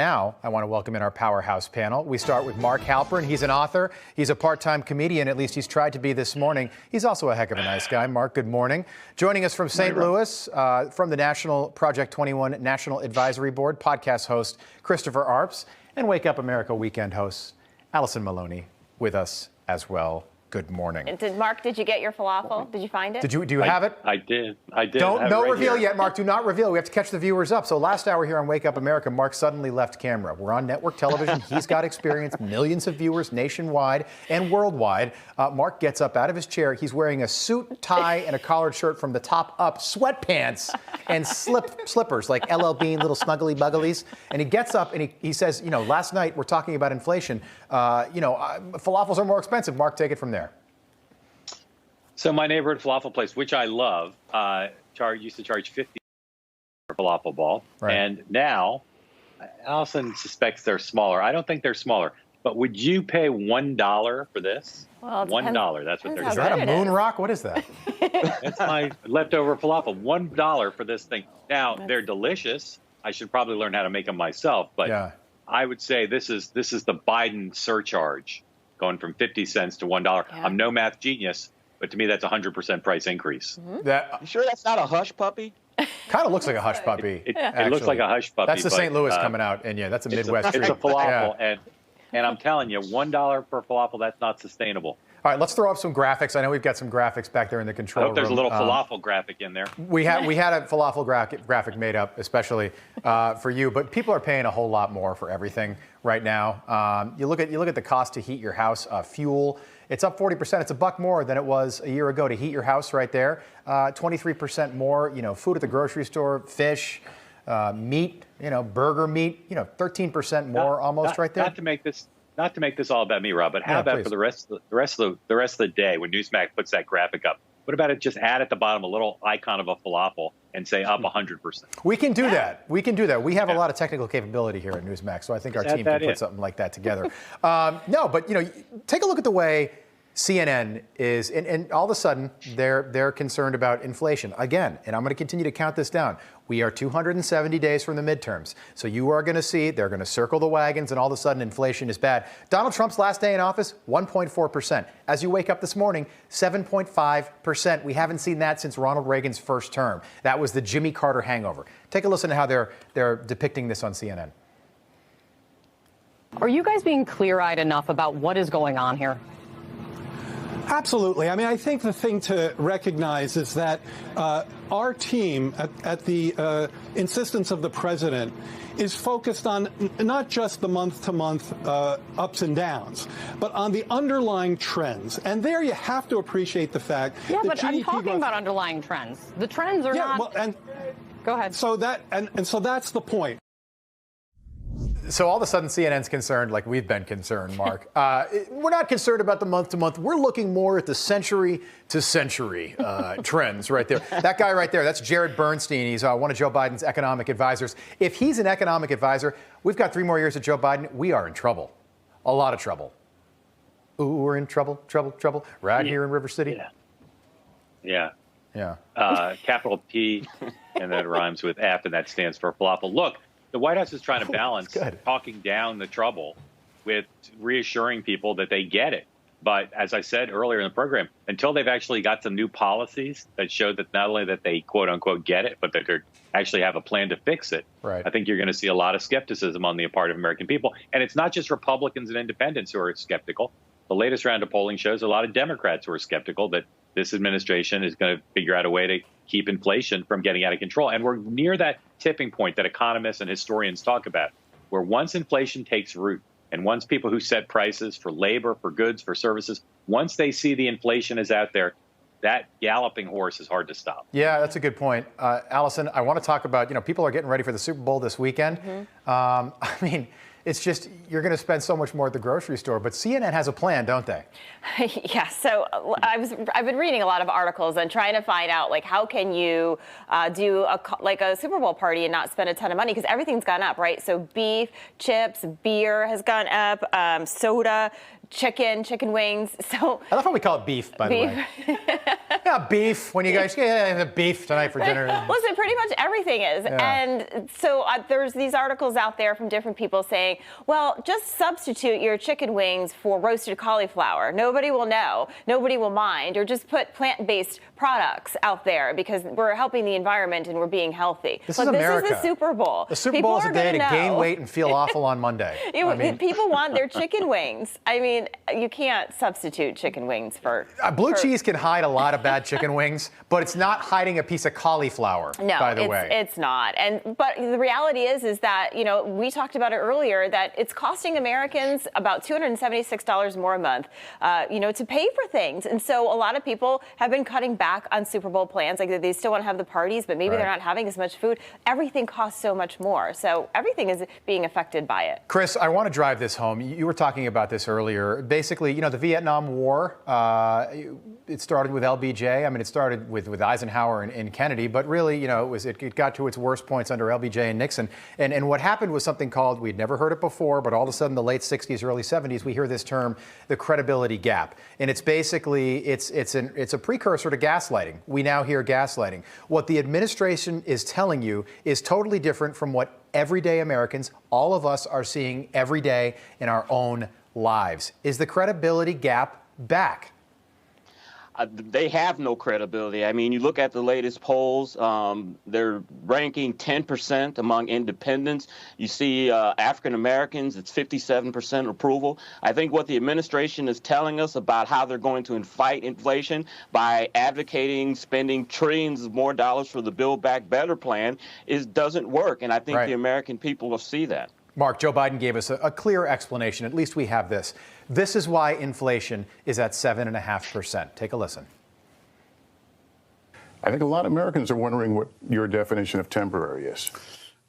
Now, I want to welcome in our powerhouse panel. We start with Mark Halpern. He's an author. He's a part-time comedian. At least he's tried to be this morning. He's also a heck of a nice guy. Mark, good morning. Joining us from St. Louis, from the National Project 21 National Advisory Board, podcast host Christopher Arps, and Wake Up America weekend host Allison Maloney with us as well. Good morning. And Mark, did you get your falafel? Did you find it? Do you have it? I did. Don't reveal yet, Mark. Do not reveal. We have to catch the viewers up. So last hour here on Wake Up America, Mark suddenly left camera. We're on network television. He's got experience, millions of viewers nationwide and worldwide. Mark gets up out of his chair. He's wearing a suit, tie, and a collared shirt from the top up, sweatpants, and slippers like LL Bean, little snuggly bugglies. And he gets up and he says, you know, last night we're talking about inflation. Falafels are more expensive. Mark, take it from there. So my neighborhood falafel place, which I love, used to charge $50 for a falafel ball. Right. And now, Allison suspects they're smaller. I don't think they're smaller. But would you pay $1 for this? Well, $1, that's what they're Is that a moon rock? What is that? That's my leftover falafel. $1 for this thing. Now, they're delicious. I should probably learn how to make them myself. But yeah. I would say this is the Biden surcharge, going from 50 cents to $1. Yeah. I'm no math genius, but to me, that's a 100% price increase. Mm-hmm. You sure that's not a hush puppy? Kind of looks like a hush puppy. It looks like a hush puppy. That's the St. Louis coming out, and yeah, that's a Midwest treat. It's a falafel, and I'm telling you, $1 per falafel, that's not sustainable. All right, let's throw up some graphics. I know we've got some graphics back there in the control room. I hope there's a little falafel graphic in there. We had a falafel graphic made up especially for you, but people are paying a whole lot more for everything right now. You look at the cost to heat your house, fuel. It's up 40%. It's $1 more than it was a year ago to heat your house right there. 23% more, food at the grocery store, fish, meat, burger meat, 13% more almost right there. Not to make this all about me, Rob, but how about for the rest of the day when Newsmax puts that graphic up? What about it just add at the bottom a little icon of a falafel and say up 100%? We can do that. We can do that. We have a lot of technical capability here at Newsmax, so I think our team can put something like that together. No, but take a look at the way CNN is, and all of a sudden they're concerned about inflation again. And I'm going to continue to count this down. We are 270 days from the midterms. So you are going to see they're going to circle the wagons, and all of a sudden inflation is bad. Donald Trump's last day in office, 1.4%. As you wake up this morning, 7.5%. We haven't seen that since Ronald Reagan's first term. That was the Jimmy Carter hangover. Take a listen to how they're depicting this on CNN. Are you guys being clear-eyed enough about what is going on here? Absolutely. I mean, I think the thing to recognize is that our team, at the insistence of the president, is focused on not just the month-to-month ups and downs, but on the underlying trends. And there you have to appreciate the fact that but GDP I'm talking about underlying trends. The trends are not... Well, go ahead. So so that's the point. So all of a sudden, CNN's concerned, like we've been concerned, Mark. We're not concerned about the month-to-month. We're looking more at the century-to-century trends right there. That guy right there, that's Jared Bernstein. He's one of Joe Biden's economic advisors. If he's an economic advisor, we've got 3 more years of Joe Biden. We are in trouble. A lot of trouble. Ooh, we're in trouble. Right here in River City. Yeah. Capital P, and that rhymes with F, and that stands for falafel. Look. The White House is trying to balance talking down the trouble with reassuring people that they get it. But as I said earlier in the program, until they've actually got some new policies that show that not only that they, quote unquote, get it, but that they actually have a plan to fix it, I think you're going to see a lot of skepticism on the part of American people. And it's not just Republicans and independents who are skeptical. The latest round of polling shows a lot of Democrats who are skeptical that this administration is going to figure out a way to keep inflation from getting out of control. And we're near that tipping point that economists and historians talk about, where once inflation takes root and once people who set prices for labor, for goods, for services, once they see the inflation is out there, that galloping horse is hard to stop. Yeah, that's a good point. Allison, I want to talk about, people are getting ready for the Super Bowl this weekend. I mean, it's just, you're going to spend so much more at the grocery store, but CNN has a plan, don't they? Yeah, so I've been reading a lot of articles and trying to find out, like, how can you do a Super Bowl party and not spend a ton of money, because everything's gone up, right? So beef, chips, beer has gone up, soda, chicken wings. So I love how we call it beef, by the way. Yeah, beef. When you guys have beef tonight for dinner. Listen, pretty much everything is. Yeah. And so there's these articles out there from different people saying, well, just substitute your chicken wings for roasted cauliflower. Nobody will know. Nobody will mind. Or just put plant-based products out there because we're helping the environment and we're being healthy. This is America. This is the Super Bowl. The Super Bowl is a day to gain weight and feel awful on Monday. People want their chicken wings. I mean, you can't substitute chicken wings for... Blue cheese can hide a lot of bad chicken wings, but it's not hiding a piece of cauliflower, by the way. No, it's not. But the reality is that, we talked about it earlier, that it's costing Americans about $276 more a month, to pay for things. And so a lot of people have been cutting back on Super Bowl plans. Like, they still want to have the parties, but maybe they're not having as much food. Everything costs so much more. So everything is being affected by it. Chris, I want to drive this home. You were talking about this earlier. Basically, the Vietnam War, it started with LBJ. I mean, it started with Eisenhower and Kennedy, but really, it got to its worst points under LBJ and Nixon. And what happened was something called, we'd never heard it before, but all of a sudden, the late 60s, early 70s, we hear this term, the credibility gap. And it's basically, it's a precursor to gaslighting. We now hear gaslighting. What the administration is telling you is totally different from what everyday Americans, all of us, are seeing every day in our own lives. Is the credibility gap back? They have no credibility. I mean, you look at the latest polls, they're ranking 10% among independents. You see African Americans, it's 57% approval. I think what the administration is telling us about how they're going to fight inflation by advocating spending trillions of more dollars for the Build Back Better plan doesn't work. And I think the American people will see that. Mark, Joe Biden gave us a clear explanation. At least we have this. This is why inflation is at 7.5%. Take a listen. I think a lot of Americans are wondering what your definition of temporary is.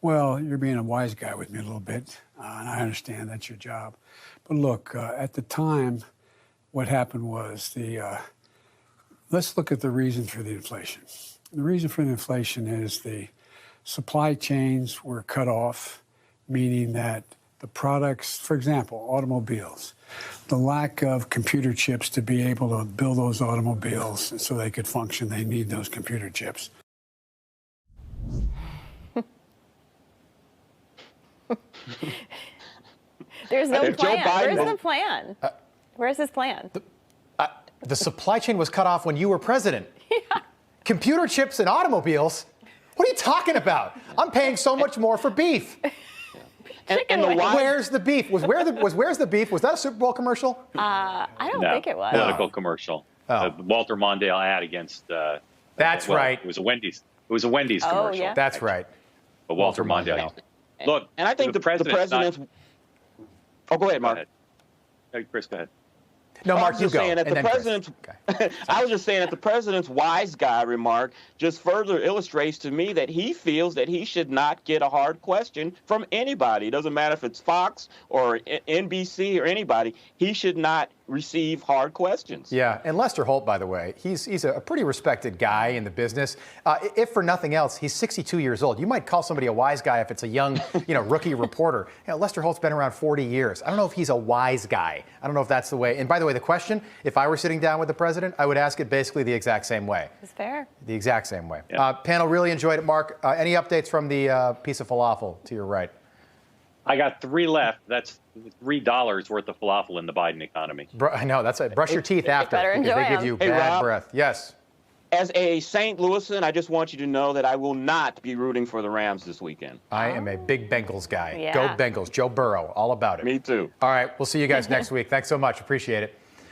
Well, you're being a wise guy with me a little bit, and I understand that's your job. But look, at the time, what happened was let's look at the reason for the inflation. The reason for the inflation is the supply chains were cut off, meaning that the products, for example, automobiles, the lack of computer chips to be able to build those automobiles so they could function, they need those computer chips. There's no plan. Where's the plan? Where's his plan? The supply chain was cut off when you were president. Yeah. Computer chips and automobiles? What are you talking about? I'm paying so much more for beef. Where's the beef? Where's the beef? Was that a Super Bowl commercial? I don't think it was. Political commercial. The Walter Mondale ad against. That's right. It was a Wendy's. It was a Wendy's commercial. Yeah. That's right. But Walter Mondale. Look, and I think the president's. Oh, go ahead, Mark. Go ahead. Hey, Chris, go ahead. No, Mark, you go. I was just saying that the president's wise guy remark just further illustrates to me that he feels that he should not get a hard question from anybody. It doesn't matter if it's Fox or NBC or anybody. He should not receive hard questions. Yeah, and Lester Holt, by the way, he's a pretty respected guy in the business. If for nothing else, he's 62 years old. You might call somebody a wise guy if it's a young, rookie reporter. Lester Holt's been around 40 years. I don't know if he's a wise guy. I don't know if that's the way. And by the way, the question, if I were sitting down with the president, I would ask it basically the exact same way. It's fair. The exact same way. Yeah. Panel, really enjoyed it. Mark, any updates from the piece of falafel to your right? I got 3 left. That's $3 worth of falafel in the Biden economy. I know. That's it. Brush your teeth after because they give you Hey, bad Rob, breath. Yes. As a St. Louisan, I just want you to know that I will not be rooting for the Rams this weekend. I am a big Bengals guy. Yeah. Go Bengals. Joe Burrow. All about it. Me too. All right. We'll see you guys next week. Thanks so much. Appreciate it.